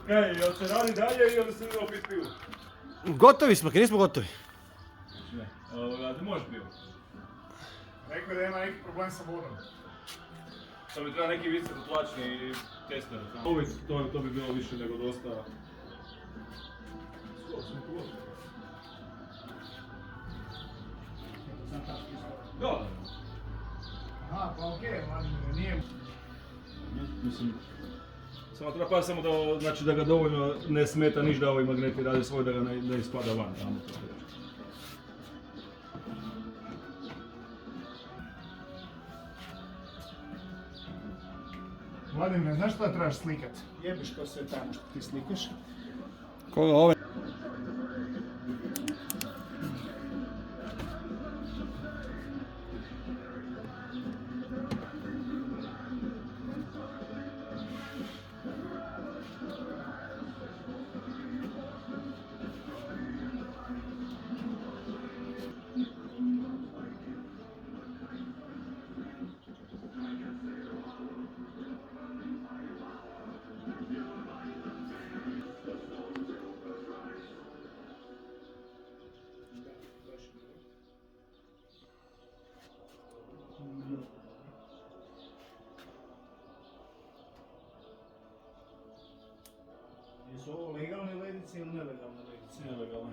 Kaj, jel se radi dalje ili se idemo pit pivu? Gotovi smo, kad nismo gotovi. Ne, može pivo. Rekao da ima neki problem sa vodom. To mi treba neki visokotlačni tester. To bi bilo više nego dosta... Da. Aha, pa okej, nije... Mislim, samo treba paziti samo da, znači da ga dovoljno ne smeta niš da ovi magneti rade svoj, da ga ne ispada van. Tamo to reći. Vladimir, znaš šta trebaš slikat? Jebiš to sve tamo što ti slikaš. Koga ove? Jesu ovo legalne ledice ili nelegalne ledice? Nelegalno.